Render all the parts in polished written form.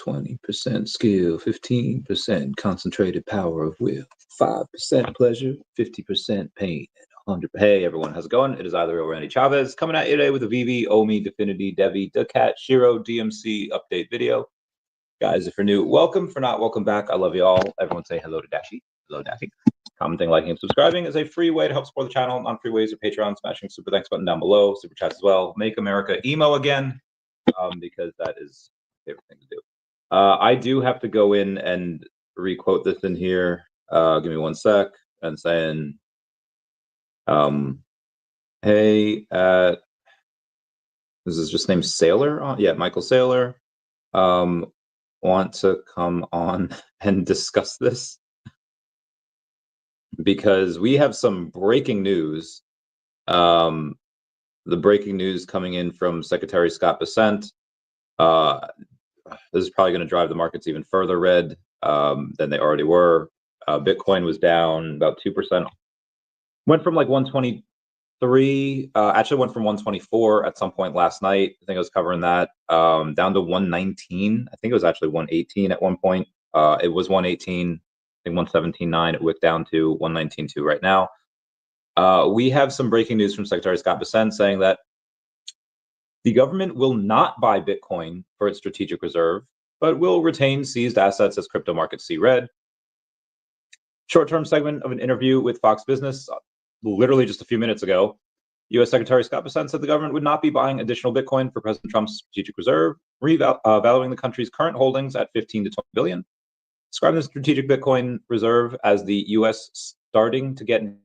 20% skill, 15% concentrated power of will, 5% pleasure, 50% pain, and 100. Hey everyone, how's it going? It is either or Randy Chavez coming at you today with a VeVe, OMI, Definity, DEVVE, daCat, SHIRO, DMC update video. Guys, if you're new, welcome. For not, welcome back. I love you all. Everyone say hello to Dashi. Hello, Daffy. Commenting, liking, and subscribing is a free way to help support the channel. Non-free ways are Patreon, smashing super thanks button down below, super chats as well. Make America emo again, because that is my favorite thing to do. I do have to go in and re-quote this in here. Give me 1 sec. And saying, hey, this is just named Sailor. Yeah, Michael Sailor. Want to come on and discuss this because we have some breaking news. The breaking news coming in from Secretary Scott Bessent. This is probably going to drive the markets even further red than they already were. Bitcoin was down about 2%. Went from like 123, actually went from 124 at some point last night. I think I was covering that, down to 119. I think it was actually 118 at one point. It was 118, I think 117.9. It wicked down to 119.2 right now. We have some breaking news from Secretary Scott Bessent saying that the government will not buy Bitcoin for its strategic reserve, but will retain seized assets as crypto markets see red. Short-term segment of an interview with Fox Business, literally just a few minutes ago, U.S. Secretary Scott Bessent said the government would not be buying additional Bitcoin for President Trump's strategic reserve, valuing the country's current holdings at 15 to 20 billion. Describing the strategic Bitcoin reserve as the U.S. starting to get into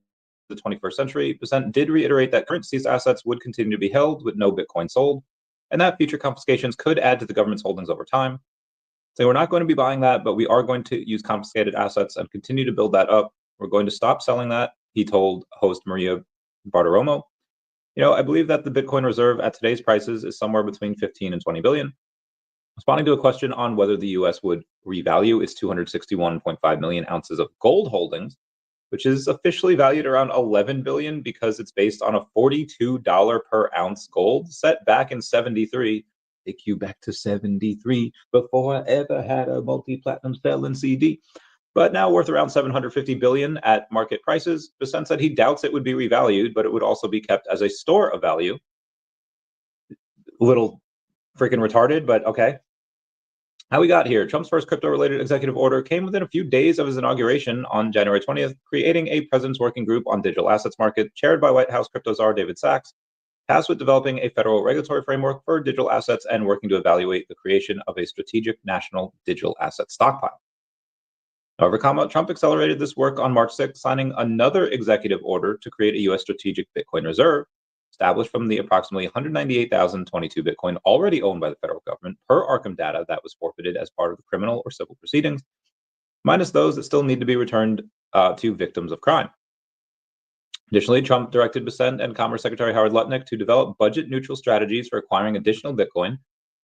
the 21st century, Bessent did reiterate that current seized assets would continue to be held with no Bitcoin sold, and that future confiscations could add to the government's holdings over time. So we're not going to be buying that, but we are going to use confiscated assets and continue to build that up. We're going to stop selling that, he told host Maria Bartiromo. You know, I believe that the Bitcoin reserve at today's prices is somewhere between 15 and 20 billion. Responding to a question on whether the U.S. would revalue its 261.5 million ounces of gold holdings, which is officially valued around 11 billion because it's based on a $42 per ounce gold set back in 73. Take you back to 73 before I ever had a multi-platinum selling CD. But now worth around 750 billion at market prices. Bessent said he doubts it would be revalued, but it would also be kept as a store of value. A little freaking retarded, but okay. How we got here. Trump's first crypto-related executive order came within a few days of his inauguration on January 20th, creating a President's Working Group on Digital Assets Market, chaired by White House crypto czar David Sachs, tasked with developing a federal regulatory framework for digital assets and working to evaluate the creation of a strategic national digital asset stockpile. However, Trump accelerated this work on March 6th, signing another executive order to create a U.S. strategic Bitcoin reserve, established from the approximately 198,022 Bitcoin already owned by the federal government per Arkham data that was forfeited as part of the criminal or civil proceedings, minus those that still need to be returned to victims of crime. Additionally, Trump directed Bessent and Commerce Secretary Howard Lutnick to develop budget-neutral strategies for acquiring additional Bitcoin,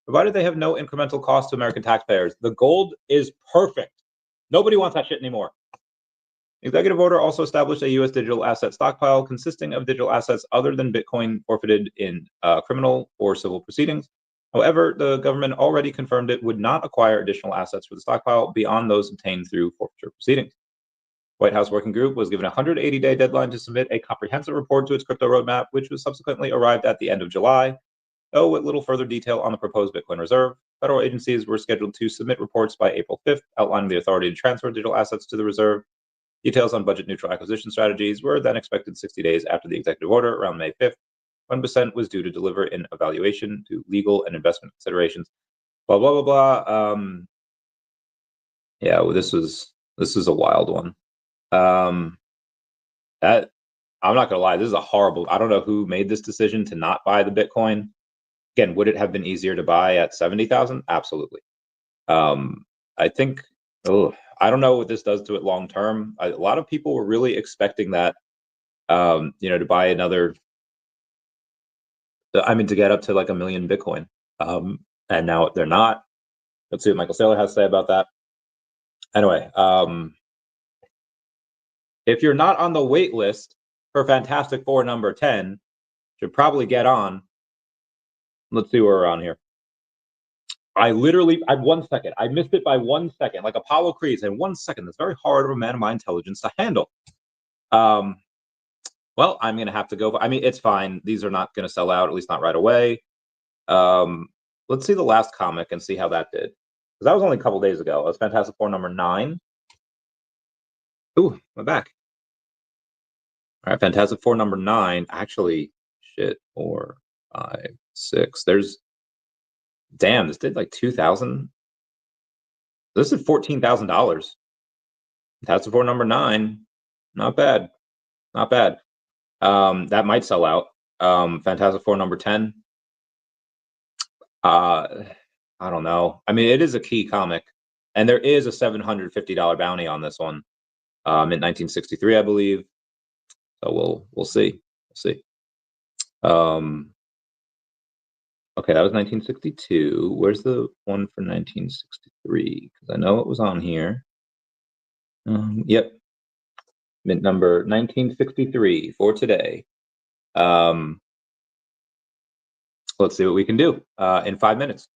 provided they have no incremental cost to American taxpayers. The gold is perfect. Nobody wants that shit anymore. The executive order also established a U.S. digital asset stockpile consisting of digital assets other than Bitcoin forfeited in criminal or civil proceedings. However, the government already confirmed it would not acquire additional assets for the stockpile beyond those obtained through forfeiture proceedings. White House Working Group was given a 180-day deadline to submit a comprehensive report to its crypto roadmap, which was subsequently arrived at the end of July, though with little further detail on the proposed Bitcoin reserve. Federal agencies were scheduled to submit reports by April 5th, outlining the authority to transfer digital assets to the reserve. Details on budget-neutral acquisition strategies were then expected 60 days after the executive order, around May 5th, when Bessent was due to deliver an evaluation to legal and investment considerations. Blah blah blah blah. Yeah, well, this is a wild one. That I'm not gonna lie, this is a horrible. I don't know who made this decision to not buy the Bitcoin. Again, would it have been easier to buy at 70,000? Absolutely. I think. I don't know what this does to it long term. A lot of people were really expecting that, to buy another. I mean, to get up to like 1 million Bitcoin, and now they're not. Let's see what Michael Saylor has to say about that. Anyway, if you're not on the wait list for Fantastic Four number 10, should probably get on. Let's see where we're on here. I literally, I 1 second. I missed it by 1 second, like Apollo Creed in 1 second. That's very hard for a man of my intelligence to handle. Well, I'm gonna have to go. I mean, it's fine. These are not gonna sell out, at least not right away. Let's see the last comic and see how that did. Because that was only a couple days ago. It was Fantastic Four number 9. Ooh, my back. All right, Fantastic Four number 9. Actually, shit, 4, 5, 6. There's, damn, this did like 2,000. This is $14,000. Fantastic Four number 9. Not bad. Not bad. That might sell out. Fantastic Four number 10. I don't know. I mean, it is a key comic, and there is a $750 bounty on this one, in 1963, I believe. So we'll see. We'll see. Okay, that was 1962. Where's the one for 1963? Because I know it was on here. Yep. Mint number 1963 for today. Let's see what we can do in 5 minutes.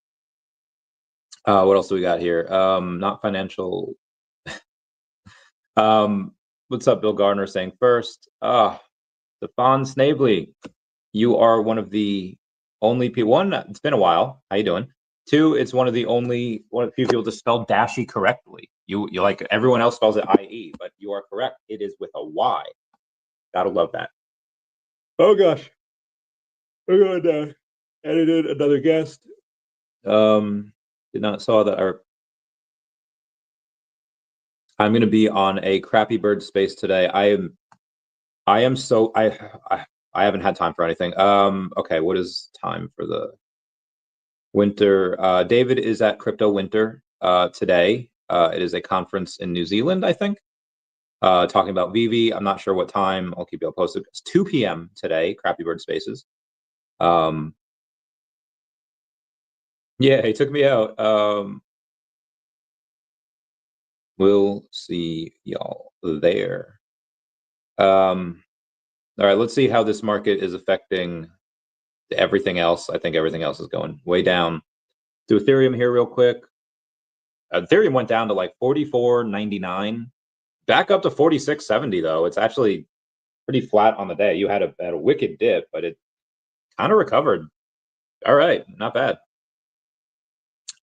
What else do we got here? Not financial. What's up, Bill Gardner saying first? Stefan Snavely, you are one of the only people. One, it's been a while. How you doing? Two, it's one of the few people to spell Dashi correctly. You like everyone else spells it IE, but you are correct. It is with a Y. Gotta love that. Oh gosh, we're going to edit in another guest. Did not saw that. I'm going to be on a Crappy Bird space today. I haven't had time for anything. Okay, what is time for the winter? David is at Crypto Winter today. It is a conference in New Zealand, I think, talking about VeVe. I'm not sure what time. I'll keep you all posted. It's 2 p.m. today, Crappy Bird Spaces. Yeah, he took me out. We'll see y'all there. All right, let's see how this market is affecting everything else. I think everything else is going way down. Do Ethereum here real quick. Ethereum went down to like 44.99, back up to 46.70 though. It's actually pretty flat on the day. You had a wicked dip, but it kind of recovered. All right, not bad.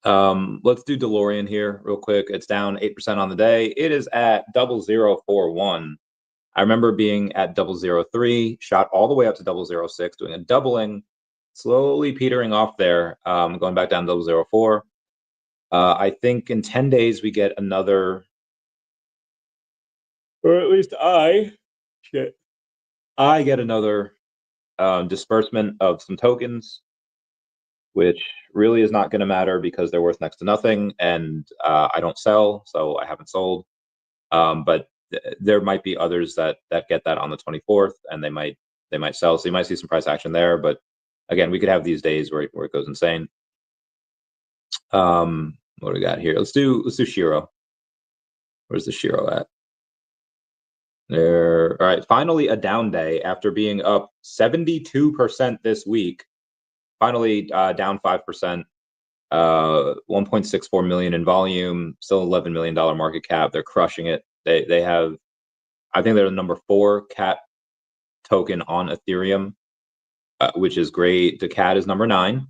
Let's do DeLorean here real quick. It's down 8% on the day. It is at 0041. I remember being at 003, shot all the way up to 006, doing a doubling, slowly petering off there, going back down to 004. I think in 10 days we get another, or at least I get another disbursement of some tokens, which really is not going to matter because they're worth next to nothing, and I don't sell, so I haven't sold. But there might be others that get that on the 24th, and they might sell. So you might see some price action there. But again, we could have these days where it goes insane. What do we got here? Let's do SHIRO. Where's the SHIRO at? There. All right. Finally, a down day after being up 72% this week. Finally, down 5%. 1.64 million in volume. Still $11 million market cap. They're crushing it. They have, I think they're the number 4 cat token on Ethereum, which is great. daCat is number 9.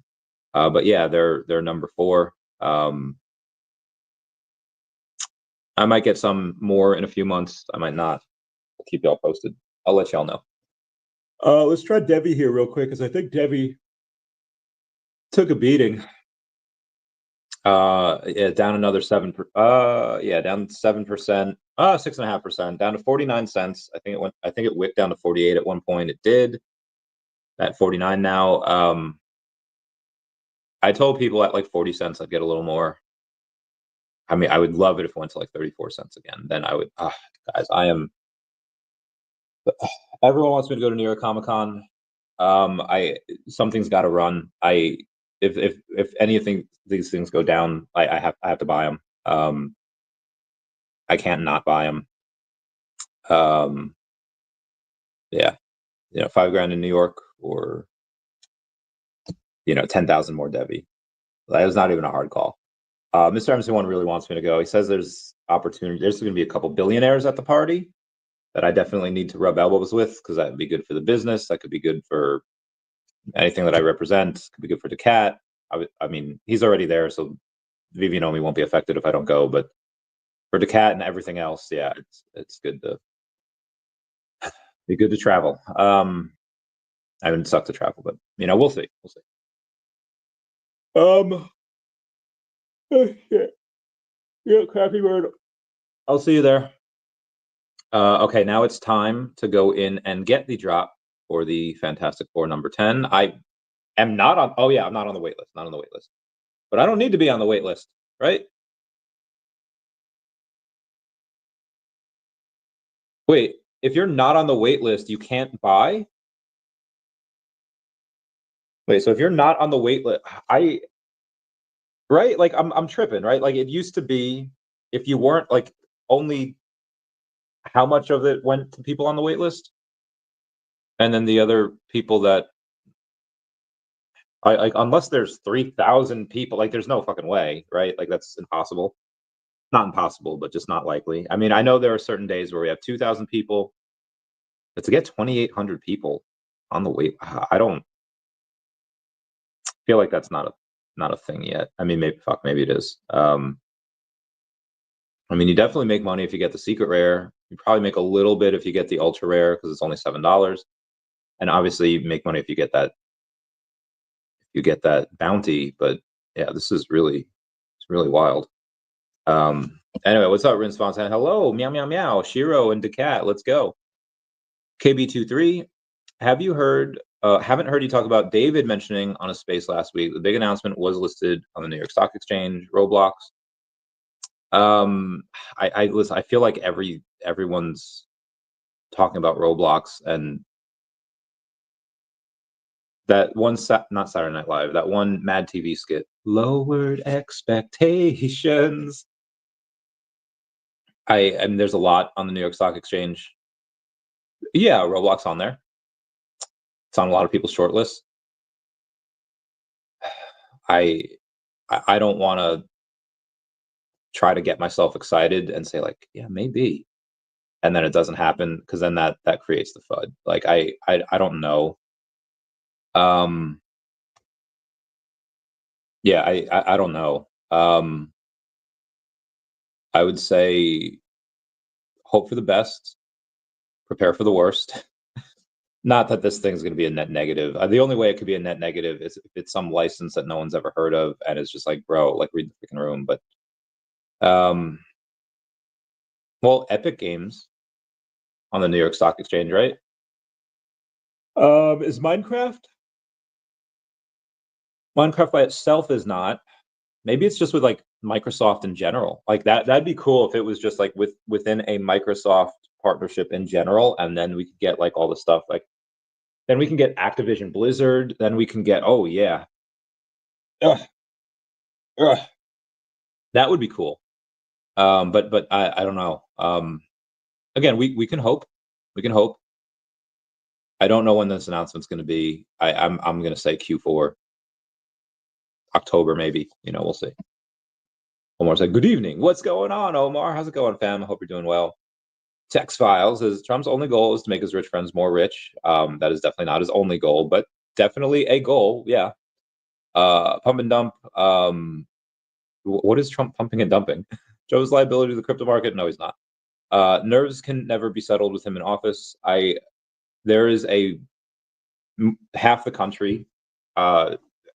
But yeah, they're number 4. I might get some more in a few months. I might not. I'll keep y'all posted. I'll let y'all know. Let's try DEVVE here real quick, because I think DEVVE took a beating. Yeah, down another 7. Yeah, down 7%. 6.5%, down to 49 cents. I think it wicked down to 48 at one point. It did. At 49 now. I told people at like 40 cents I'd get a little more. I mean, I would love it if it went to like 34 cents again. Then I would. Guys, everyone wants me to go to New York Comic Con. Something's got to run. If anything, these things go down, I have to buy them. I can't not buy them. Yeah, $5 grand in New York, or 10,000 more DEVVE. That was not even a hard call. Mr. MC1 really wants me to go. He says there's opportunity. There's going to be a couple billionaires at the party that I definitely need to rub elbows with, because that would be good for the business. That could be good for anything that I represent. Could be good for daCat. I mean, he's already there, so VeVe and OMI won't be affected if I don't go. But for daCat and everything else, yeah, it's good to be good to travel. I mean, it sucks to travel, but we'll see. We'll see. Oh shit. Yeah, crappy word. I'll see you there. Okay, now it's time to go in and get the drop for the Fantastic Four number 10. I am not on. Oh yeah, I'm not on the wait list. Not on the wait list. But I don't need to be on the wait list, right? Wait, if you're not on the wait list, you can't buy? Wait, so if you're not on the wait list, right? Like I'm tripping, right? Like it used to be, if you weren't like, only how much of it went to people on the wait list? And then the other people that I like, unless there's 3,000 people, like there's no fucking way, right? Like that's impossible. Not impossible, but just not likely. I mean, I know there are certain days where we have 2,000 people, but to get 2,800 people on the wait, I don't feel like that's not a thing yet. I mean, maybe it is. I mean, you definitely make money if you get the secret rare. You probably make a little bit if you get the ultra rare, because it's only $7. And obviously you make money if you get that bounty. But yeah, this is really, it's really wild. Anyway, what's up, Rince Fontaine? Hello, meow meow meow, SHIRO and daCat, let's go. KB23, have you heard? Haven't heard you talk about David mentioning on a space last week. The big announcement was listed on the New York Stock Exchange, Roblox. Listen, I feel like everyone's talking about Roblox, and that one not Saturday Night Live, that one Mad TV skit, lowered expectations. I mean, there's a lot on the New York Stock Exchange. Yeah, Roblox on there. It's on a lot of people's short lists. I don't want to try to get myself excited and say like, yeah, maybe, and then it doesn't happen, because then that creates the FUD. Like I don't know. Yeah, I don't know. I would say hope for the best, prepare for the worst. Not that this thing's going to be a net negative. The only way it could be a net negative is if it's some license that no one's ever heard of, and it's just like, bro, like read the freaking room. But well, Epic Games on the New York Stock Exchange, right? Is Minecraft? Minecraft by itself is not. Maybe it's just with like Microsoft in general. Like that'd be cool if it was just like within a Microsoft partnership in general, and then we could get like all the stuff, like then we can get Activision Blizzard, then we can get, oh yeah. Ugh. Ugh. That would be cool. But I don't know. Again, we can hope. We can hope. I don't know when this announcement's going to be. I'm going to say Q4, October maybe. We'll see. Omar said, "Good evening. What's going on, Omar? How's it going, fam? I hope you're doing well." Text Files says Trump's only goal is to make his rich friends more rich. That is definitely not his only goal, but definitely a goal. Yeah. Pump and dump. What is Trump pumping and dumping? Joe's liability to the crypto market? No, he's not. Nerves can never be settled with him in office. There is half the country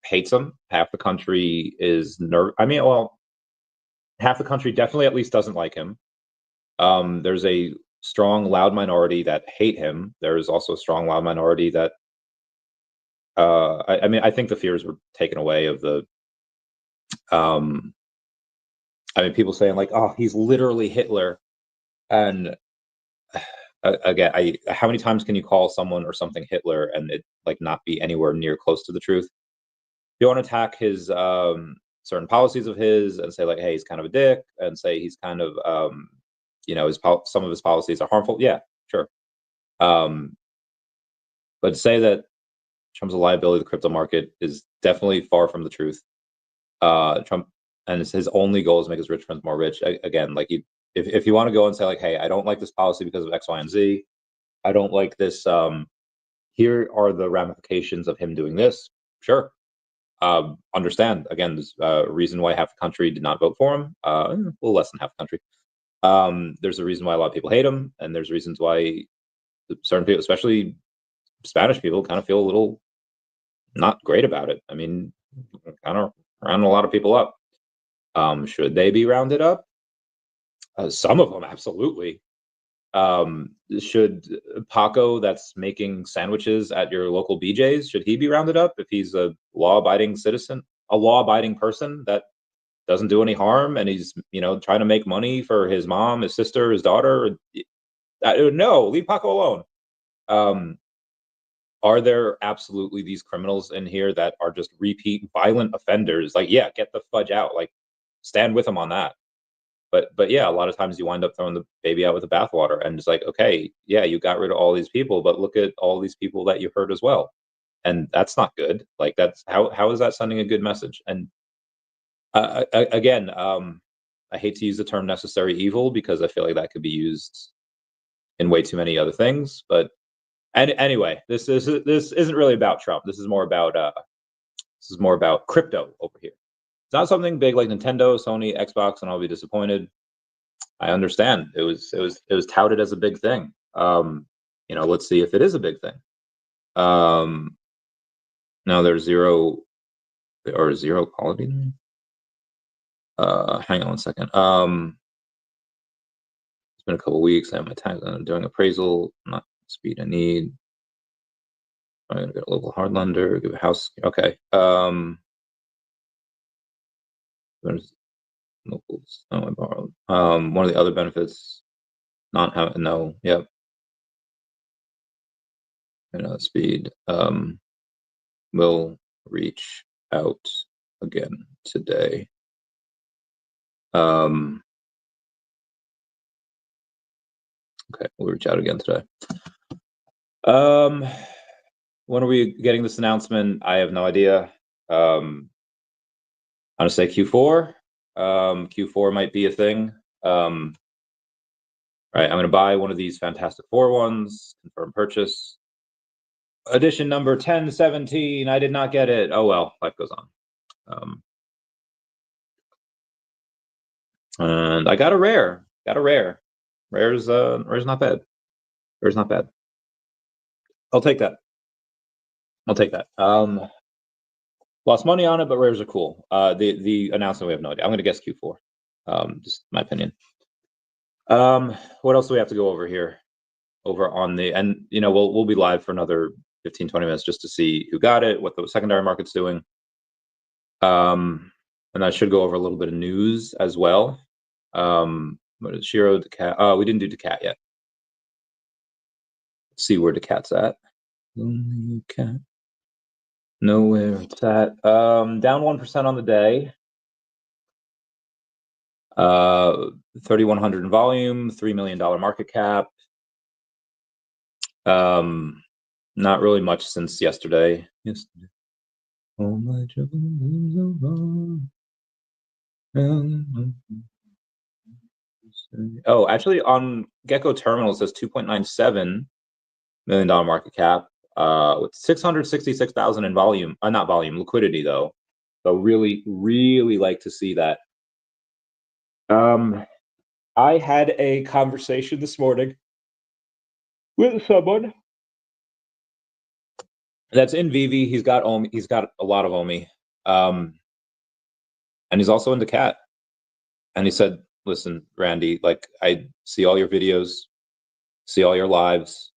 hates him. Half the country is I mean, well, half the country definitely at least doesn't like him. There's a strong, loud minority that hate him. There's also a strong, loud minority that I mean, I think the fears were taken away of the I mean, people saying like, oh, he's literally Hitler. And again, how many times can you call someone or something Hitler and it like not be anywhere near close to the truth? You want to attack his certain policies of his and say like, hey, he's kind of a dick, and say he's kind of some of his policies are harmful. Yeah, sure. But to say that Trump's a liability to the crypto market is definitely far from the truth. Trump, and his only goal is to make his rich friends more rich. Again, like if you want to go and say like, hey, I don't like this policy because of X, Y, and Z. I don't like this. Here are the ramifications of him doing this. Sure. Understand. Again, there's a reason why half the country did not vote for him. A little less than half the country. There's a reason why a lot of people hate him, and there's reasons why certain people, especially Spanish people, kind of feel a little not great about it. I mean, kind of round a lot of people up. Should they be rounded up? Some of them, absolutely. Should Paco, that's making sandwiches at your local BJ's, should he be rounded up if he's a law-abiding citizen, a law-abiding person that doesn't do any harm, and he's, you know, trying to make money for his mom, his sister, his daughter? No, leave Paco alone. Are there absolutely these criminals in here that are just repeat violent offenders? Like, yeah, get the fudge out. Like, stand with them on that. But yeah, a lot of times you wind up throwing the baby out with the bathwater, and it's like, okay, yeah, you got rid of all these people, but look at all these people that you hurt as well, and that's not good. Like, that's how is that sending a good message? And again, I hate to use the term necessary evil because I feel like that could be used in way too many other things. But anyway, this isn't really about Trump. This is more about crypto over here. It's not something big like Nintendo, Sony, Xbox, and I'll be disappointed. I understand it was touted as a big thing. You know, let's see if it is a big thing. Now there's zero quality. Hang on one second. It's been a couple weeks. I have my tags. I'm doing appraisal. Not the speed I need. I'm gonna get a local hard lender. Give a house. Okay. There's locals. Oh, I borrowed. One of the other benefits, not having Yep. Speed. Will reach out again today. Okay, we'll reach out again today. When are we getting this announcement? I have no idea. I'm gonna say Q4. Q4 might be a thing. Right, I'm gonna buy one of these Fantastic Four ones. Confirm purchase. Edition number 1017. I did not get it. Oh well, life goes on. And I got a rare. Rare's not bad. Rare's not bad. I'll take that. Lost money on it, but rares are cool. The announcement, we have no idea. I'm gonna guess Q4. Just my opinion. What else do we have to go over here? Over on the, and you know, we'll be live for another 15-20 minutes just to see who got it, what the secondary market's doing. And I should go over a little bit of news as well. What is SHIRO, daCat? Oh, we didn't do daCat yet. Let's see where daCat's at. daCat. Nowhere it's at. Down 1% on the day. 3,100 in volume, $3 million market cap. Not really much since yesterday. Oh, my oh, actually, on Gecko Terminal it says $2.97 million market cap, with 666,000 in volume. Not volume, liquidity though. So really like to see that. I had a conversation this morning with someone that's in VeVe. He's got OMI. He's got a lot of OMI, and he's also in daCat. And he said, "Listen, Randy, like I see all your videos, see all your lives.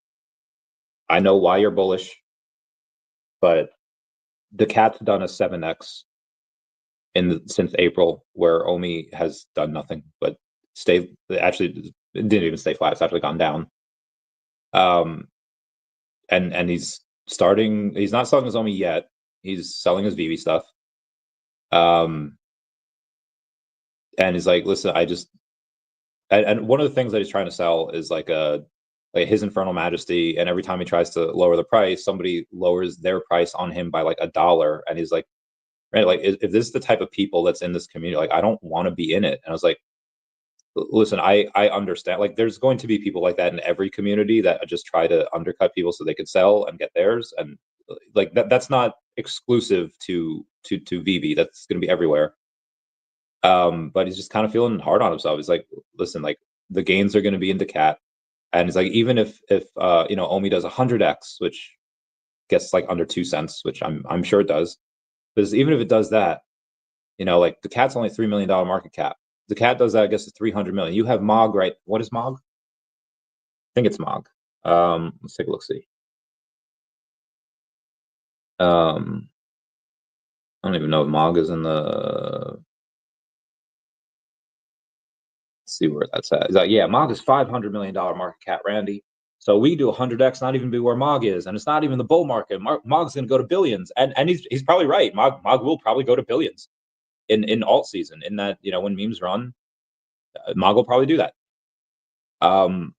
I know why you're bullish, but daCat's done a 7x since April, where OMI has done nothing but actually it didn't even stay flat. It's actually gone down. And he's not selling his OMI yet. He's selling his VeVe stuff. And he's like, listen, and one of the things that he's trying to sell is like his Infernal Majesty, and every time he tries to lower the price, somebody lowers their price on him by like $1, and he's like, right? Like, if this is the type of people that's in this community, like, I don't want to be in it. And I was like, listen, I understand. Like, there's going to be people like that in every community that just try to undercut people so they could sell and get theirs. And like that's not exclusive to VeVe. That's going to be everywhere. But he's just kind of feeling hard on himself. He's like, listen, like, the gains are going to be in daCat, and he's like, even if OMI does 100x, which gets like under 2 cents, which I'm sure it does, because even if it does that, like, daCat's only $3 million market cap. daCat does that, I guess, it's 300 million. You have MOG, right? What is MOG? I think it's MOG. Let's take a look. See. I don't even know if MOG is in the. Let's see where that's at. Is that, yeah, MOG is $500 million market cap, Randy. So we do 100x, not even be where MOG is, and it's not even the bull market. MOG's going to go to billions, and he's probably right. MOG will probably go to billions in alt season. In that, when memes run, MOG will probably do that. And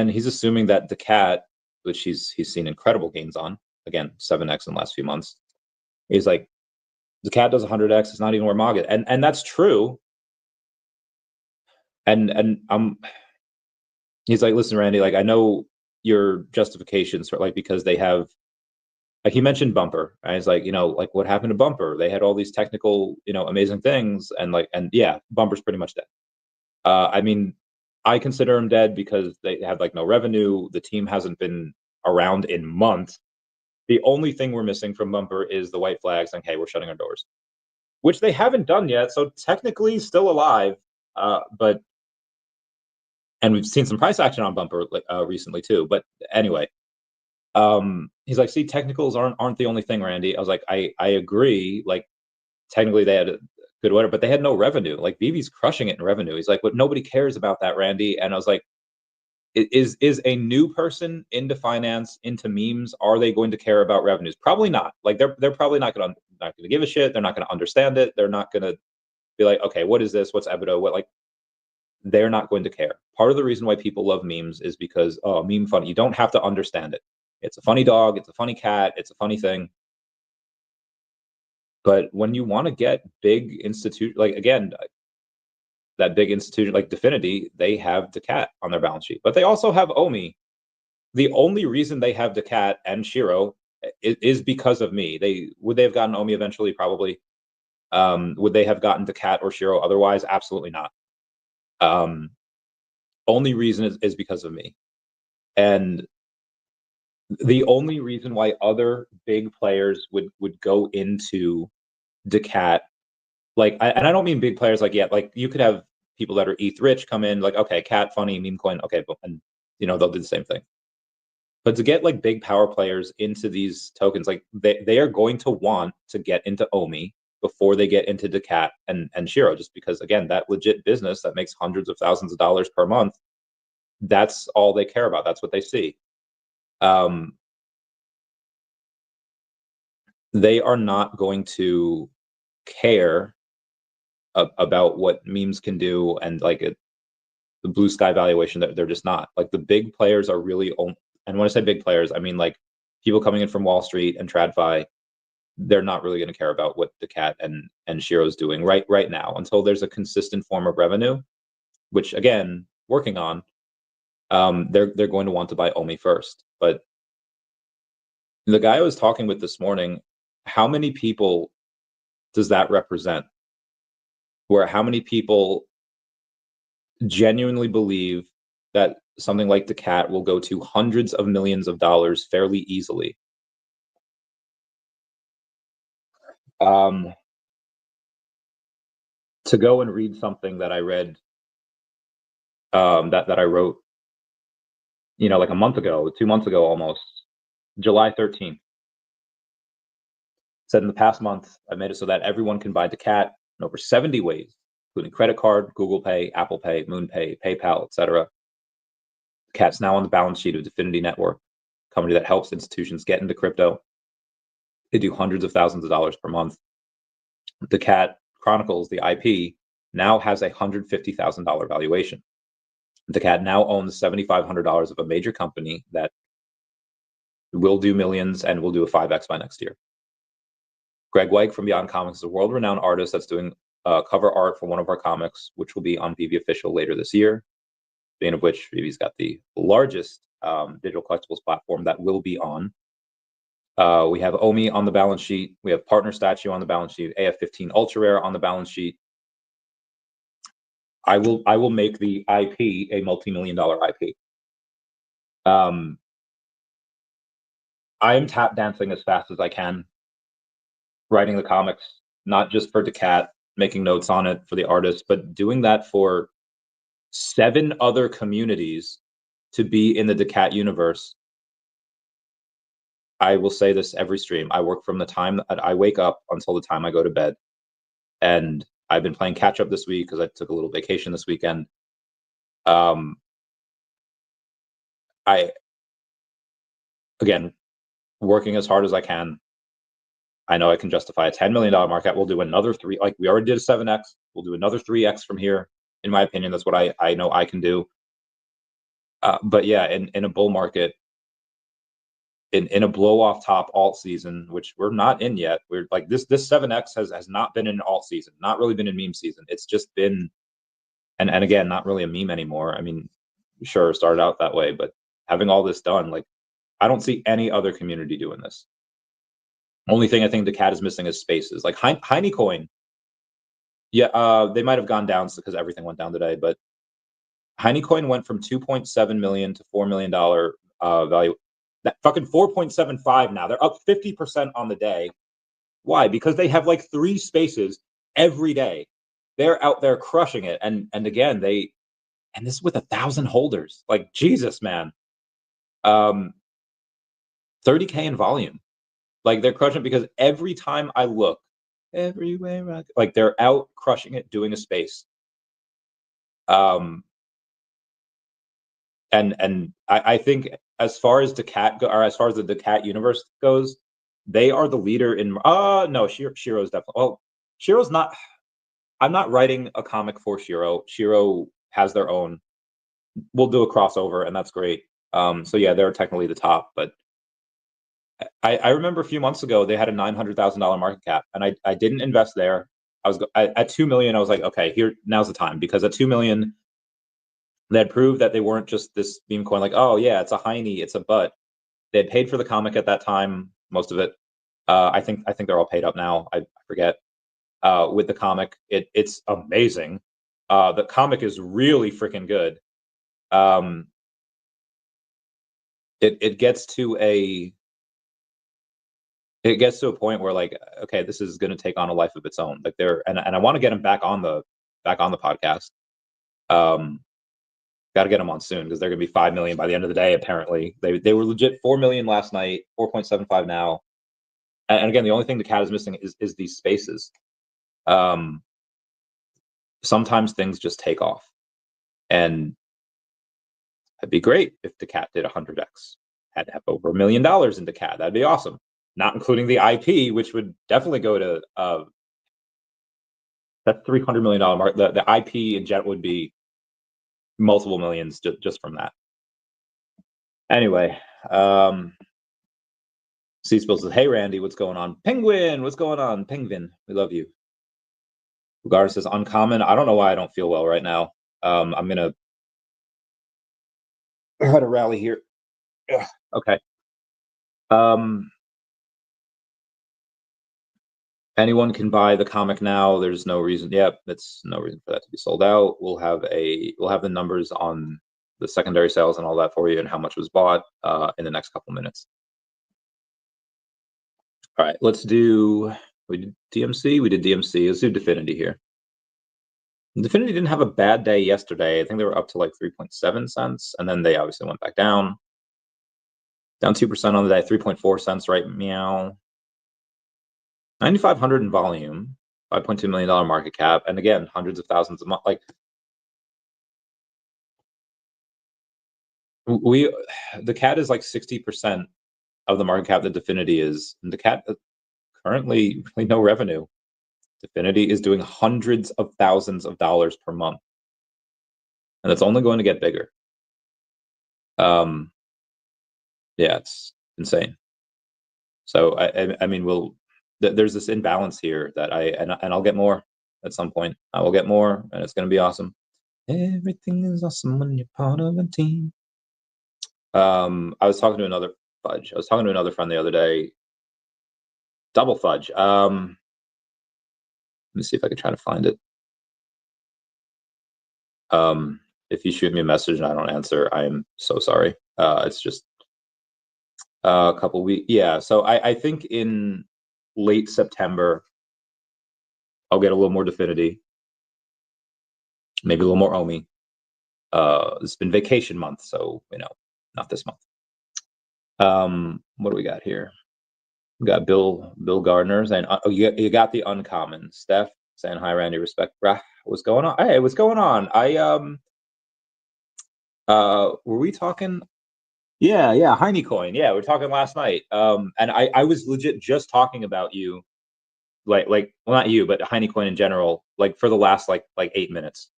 he's assuming that daCat, which he's seen incredible gains on, again 7x in the last few months. He's like, daCat does 100x. It's not even where MOG is, and that's true. And he's like, listen, Randy, like, I know your justifications for, like, because they have, like, he mentioned Bumper, and he's like, like, what happened to Bumper? They had all these technical, amazing things, and yeah, Bumper's pretty much dead. I mean, I consider him dead because they have like no revenue. The team hasn't been around in months. The only thing we're missing from Bumper is the white flag saying, hey, we're shutting our doors, which they haven't done yet. So technically still alive, but. And we've seen some price action on Bumper recently too. But anyway, he's like, see, technicals aren't the only thing, Randy. I was like, I agree. Like, technically they had a good whatever, but they had no revenue. Like, VeVe's crushing it in revenue. He's like, but nobody cares about that, Randy. And I was like, is a new person into finance, into memes, are they going to care about revenues? Probably not. Like, they're probably not gonna give a shit. They're not gonna understand it. They're not gonna be like, okay, what is this? What's EBITDA? What, like, they're not going to care. Part of the reason why people love memes is because, oh, meme funny. You don't have to understand it. It's a funny dog. It's a funny cat. It's a funny thing. But when you want to get big institute, like, again, that big institution like Definity, they have daCat on their balance sheet, but they also have OMI. The only reason they have daCat and SHIRO is because of me. Would they have gotten OMI eventually? Probably. Would they have gotten daCat or SHIRO otherwise? Absolutely not. Only reason is because of me. And the only reason why other big players would go into daCat, like, and I don't mean big players, like, yeah, like, you could have people that are ETH rich come in, like, okay, cat funny, meme coin, okay, and they'll do the same thing. But to get like big power players into these tokens, like, they are going to want to get into OMI before they get into daCat and SHIRO, just because, again, that legit business that makes hundreds of thousands of dollars per month, that's all they care about. That's what they see. They are not going to care about what memes can do, and like the blue sky valuation. That they're just not. Like, the big players are really and when I say big players, I mean like people coming in from Wall Street and TradFi. They're not really going to care about what daCat and SHIRO is doing right now until there's a consistent form of revenue, which, again, working on. They're going to want to buy OMI first. But the guy I was talking with this morning, how many people does that represent? Where how many people genuinely believe that something like daCat will go to hundreds of millions of dollars fairly easily? To go and read something that I read, that I wrote, like a month ago, 2 months ago almost, July 13th. Said, in the past month, I made it so that everyone can buy daCat in over 70 ways, including credit card, Google Pay, Apple Pay, MoonPay, PayPal, etc. daCat's now on the balance sheet of Definity Network, a company that helps institutions get into crypto. They do hundreds of thousands of dollars per month. daCat Chronicles, the IP, now has a $150,000 valuation. daCat now owns $7,500 of a major company that will do millions and will do a 5x by next year. Greg Weig from Beyond Comics is a world-renowned artist that's doing cover art for one of our comics, which will be on VeVe Official later this year. Being of which VeVe's got the largest digital collectibles platform that will be on. We have OMI on the balance sheet. We have Partner Statue on the balance sheet. AF-15 Ultra Rare on the balance sheet. I will make the IP a multi-million-dollar IP. I am tap dancing as fast as I can, writing the comics, not just for daCat, making notes on it for the artists, but doing that for 7 other communities to be in the daCat universe. I will say this every stream. I work from the time that I wake up until the time I go to bed. And I've been playing catch up this week because I took a little vacation this weekend. Again, working as hard as I can. I know I can justify a $10 million market cap. We'll do another 3, like we already did a 7x. We'll do another 3x from here. In my opinion, that's what I know I can do. But yeah, in a bull market, in a blow off top alt season, which we're not in yet. We're like this 7x has not been in alt season, not really been in meme season. It's just been, and again, not really a meme anymore. I mean, sure, it started out that way, but having all this done, like I don't see any other community doing this. Only thing I think daCat is missing is spaces. Like Heinecoin, yeah, they might have gone down because everything went down today, but Heinecoin went from 2.7 million to $4 million value. That fucking 4.75 now. They're up 50% on the day. Why? Because they have like 3 spaces every day. They're out there crushing it. And again, and this is with 1,000 holders. Like Jesus, man. 30K in volume. Like they're crushing it because every time I look, everywhere, like they're out crushing it, doing a space. And I think as far as daCat or as far as the daCat universe goes, they are the leader in. No, SHIRO's definitely. Well, SHIRO's not. I'm not writing a comic for SHIRO. SHIRO has their own. We'll do a crossover, and that's great. So yeah, they're technically the top, but I remember a few months ago they had a $900,000 market cap, and I didn't invest there. I was at 2 million. I was like, okay, now's the time, because at 2 million. They had proved that they weren't just this meme coin, like, oh yeah, it's a Heine, it's a butt. They had paid for the comic at that time, most of it. I think they're all paid up now. I forget. With the comic, it's amazing. The comic is really freaking good. It gets to a point where like, okay, this is going to take on a life of its own. Like and I want to get them back on the podcast. Got to get them on soon because they're going to be 5 million by the end of the day. Apparently, they were legit 4 million last night, 4.75 now. And again, the only thing daCat is missing is these spaces. Sometimes things just take off, and it'd be great if daCat did 100x. Had to have over $1 million in daCat. That'd be awesome. Not including the IP, which would definitely go to that $300 million mark. The IP in general would be multiple millions just from that. Anyway, C-Spill says, hey Randy, what's going on? Penguin, what's going on? Penguin, we love you. Bugara says, uncommon. I don't know why I don't feel well right now. I'm gonna try to rally here. Ugh, okay. Anyone can buy the comic now. There's no reason. Yep, that's no reason for that to be sold out. We'll have the numbers on the secondary sales and all that for you, and how much was bought in the next couple minutes. All right, let's do. We did DMC. We did DMC. Let's do Definity here. Definity didn't have a bad day yesterday. I think they were up to like 3.7 cents, and then they obviously went back down. Down 2% on the day, 3.4 cents, right? Meow. 9,500 in volume, $5.2 million market cap, and again, hundreds of thousands a month. Like daCat is like 60% of the market cap that Definity is, and daCat currently really no revenue. Definity is doing hundreds of thousands of dollars per month, and it's only going to get bigger. Yeah, it's insane. So I mean, there's this imbalance here that and I'll get more at some point. I will get more, and it's going to be awesome. Everything is awesome when you're part of a team. I was talking to another fudge. I was talking to another friend the other day. Double fudge. Let me see if I can try to find it. If you shoot me a message and I don't answer, I am so sorry. It's just a couple weeks. Yeah, so I think in late September, I'll get a little more Definity, maybe a little more OMI. It's been vacation month, so not this month. What do we got here? We got Bill Gardner saying, "Oh, you got the uncommon." Steph saying, "Hi, Randy, respect." What's going on? Hey, what's going on? Were we talking? Yeah, Heinecoin. Yeah, we were talking last night. And I was legit just talking about you, like well, not you, but Heinecoin in general, like for the last like 8 minutes.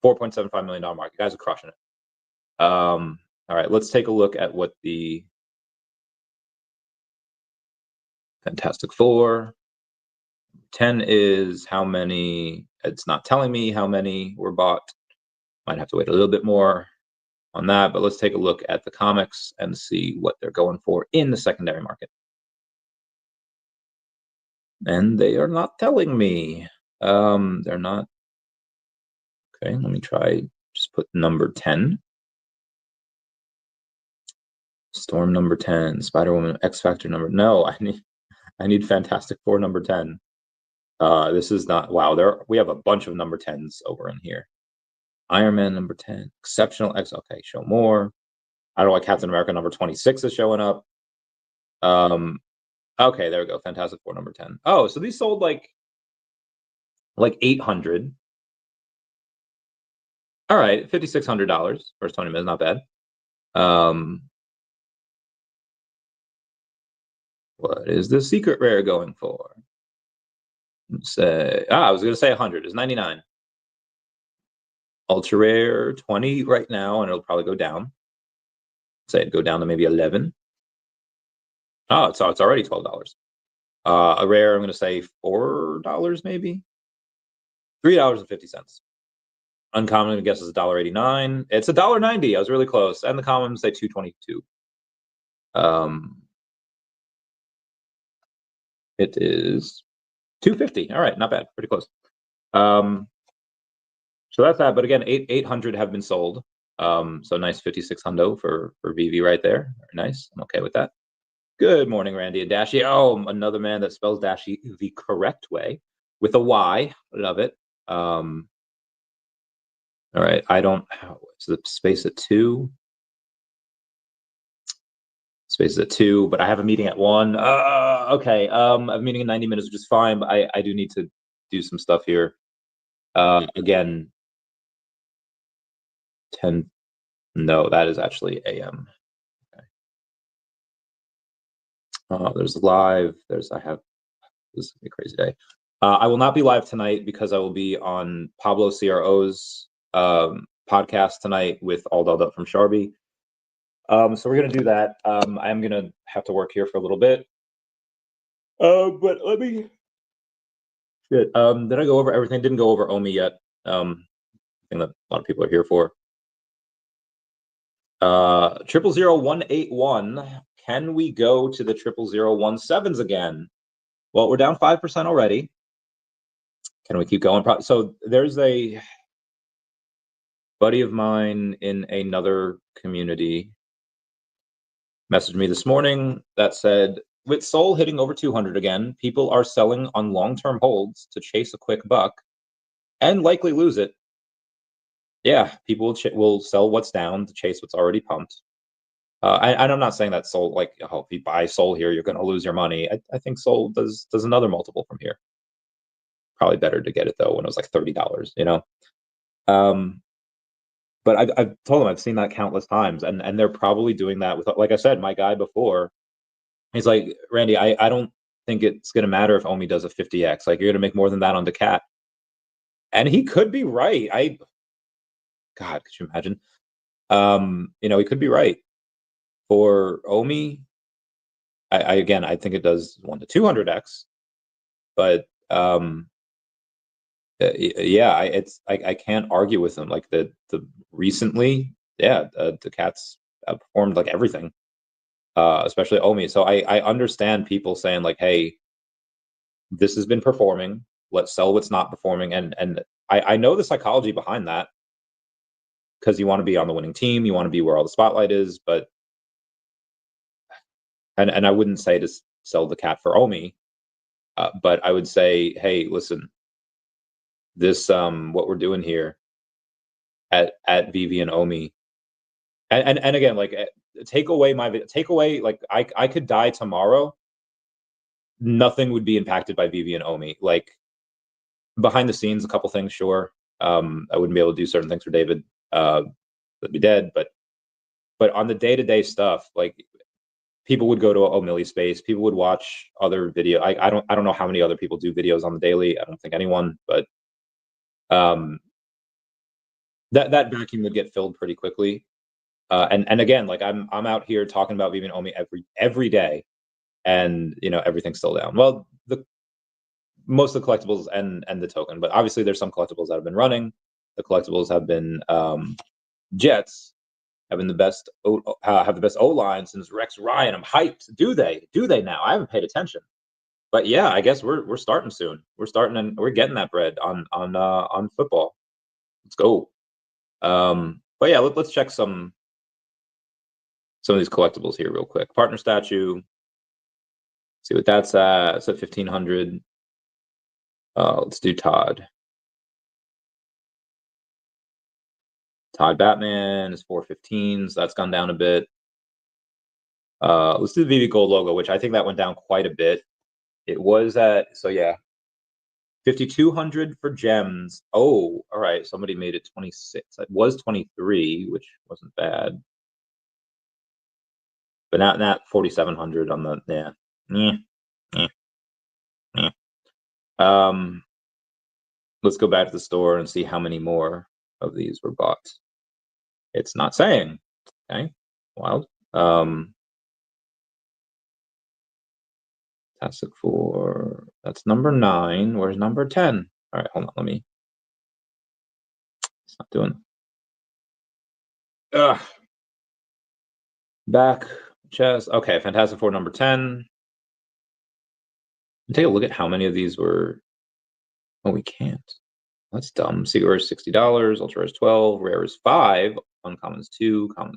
$4.75 million market. You guys are crushing it. All right, let's take a look at what the Fantastic Four 10 is. How many? It's not telling me how many were bought. Might have to wait a little bit more on that, but let's take a look at the comics and see what they're going for in the secondary market. And they are not telling me. They're not. Okay, let me try. Just put number 10. Storm number 10. Spider-Woman, X-Factor number. No, I need Fantastic Four number 10. This is not. Wow, we have a bunch of number 10s over in here. Iron Man number 10. Exceptional X. Okay, show more. I don't know why Captain America number 26 is showing up. Okay, there we go. Fantastic Four number 10. Oh, so these sold like 800. All right, $5,600 first 20 minutes, not bad. What is the secret rare going for? Let's say, I was gonna say 100. It's 99. Ultra rare 20 right now, and it'll probably go down. Say it'd go down to maybe 11. Oh, it's already $12. A rare, I'm gonna say $4 maybe. $3.50. Uncommon, I guess, is $1.89. It's $1.90. I was really close. And the common say $2.22. It is $2.50. All right, not bad. Pretty close. So that's that. But again, 800 have been sold. So nice 56 hundo for VeVe right there. Very nice. I'm okay with that. Good morning, Randy and Dashi. Oh, another man that spells Dashi the correct way with a Y. Love it. All right, I don't. So the space at 2. Space at 2, but I have a meeting at 1. Okay. I have a meeting in 90 minutes, which is fine, but I do need to do some stuff here. Again, 10. No, that is actually AM. Okay. There's live. This is a crazy day. I will not be live tonight because I will be on Pablo CRO's podcast tonight with All Dolled Up from Sharby. So we're gonna do that. I'm gonna have to work here for a little bit. But let me. Did I go over everything? Didn't go over OMI yet. Thing that a lot of people are here for. 000181. Can we go to the 000117s again? Well, we're down 5% already. Can we keep going? So there's a buddy of mine in another community messaged me this morning that said, with Sol hitting over 200 again, people are selling on long-term holds to chase a quick buck and likely lose it. Yeah, people will sell what's down to chase what's already pumped. And I'm not saying that Sol, like, oh, if you buy Sol here, you're going to lose your money. I think Sol does another multiple from here. Probably better to get it though when it was like $30, you know. But I've told them I've seen that countless times, and they're probably doing that with, like I said, my guy before. He's like, Randy, I don't think it's going to matter if OMI does a 50x. Like, you're going to make more than that on daCat. And he could be right. God, could you imagine? He could be right. For OMI, again, I think it does 1 to 200x, but yeah, I can't argue with them. Like the recently, yeah, the cats performed like everything, especially OMI. So I understand people saying like, hey, this has been performing. Let's sell what's not performing, and I know the psychology behind that, because you want to be on the winning team, you want to be where all the spotlight is, but and I wouldn't say to sell the cat for OMI, but I would say, hey, listen, this what we're doing here at VeVe and OMI, and again, like take away like I could die tomorrow, nothing would be impacted by VeVe and OMI. Like behind the scenes, a couple things, sure. I wouldn't be able to do certain things for David. That'd be dead. But on the day-to-day stuff, like people would go to O'Malley space, people would watch other video. I don't know how many other people do videos on the daily. I don't think anyone, but that vacuum would get filled pretty quickly. And again, like I'm out here talking about VeVe and OMI every day, and you know everything's still down. Well, most of the collectibles and the token, but obviously there's some collectibles that have been running. The collectibles have been Jets having the best have the best O line since Rex Ryan. I'm hyped. Do they now? I haven't paid attention, but yeah, I guess we're starting soon. We're starting and we're getting that bread on football. Let's go. But yeah, let's check some of these collectibles here real quick. Partner statue. See what that's at. It's at 1,500. Let's do Todd. Todd Batman is 415, so that's gone down a bit. Let's do the VeVe Gold logo, which I think that went down quite a bit. It was at, so yeah, 5,200 for gems. Oh, all right. Somebody made it 26. It was 23, which wasn't bad. But not 4,700 on the, let's go back to the store and see how many more of these were bought. It's not saying. Okay, wild. Fantastic Four. That's number 9. Where's number 10? All right, hold on. Let me. It's not doing. Ugh. Back chest. Okay, Fantastic Four number 10. Take a look at how many of these were. Oh, we can't. That's dumb. Secret Rare is $60. Ultra Rare is 12. Rare is 5. Uncommon is 2. Common.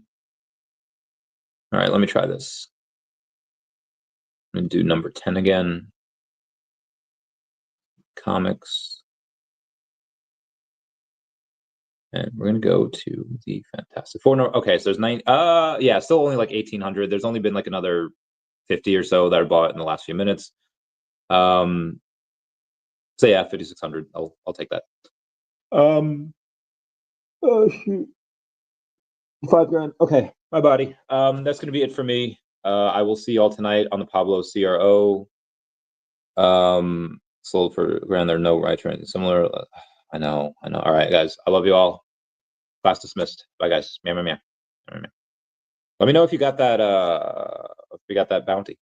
All right, let me try this. I'm gonna do number 10 again. Comics. And we're gonna go to the Fantastic Four. Okay, so there's 9. Yeah, still only like 1,800. There's only been like another 50 or so that I bought in the last few minutes. So yeah, 5,600. I'll take that. Oh shoot. $5,000. Okay, my body. That's gonna be it for me. I will see y'all tonight on the Pablo CRO. Sold for grand. There are no right trends similar. I know. All right, guys. I love you all. Class dismissed. Bye, guys. Meow, meow, meow. Let me know if you got that. If you got that bounty.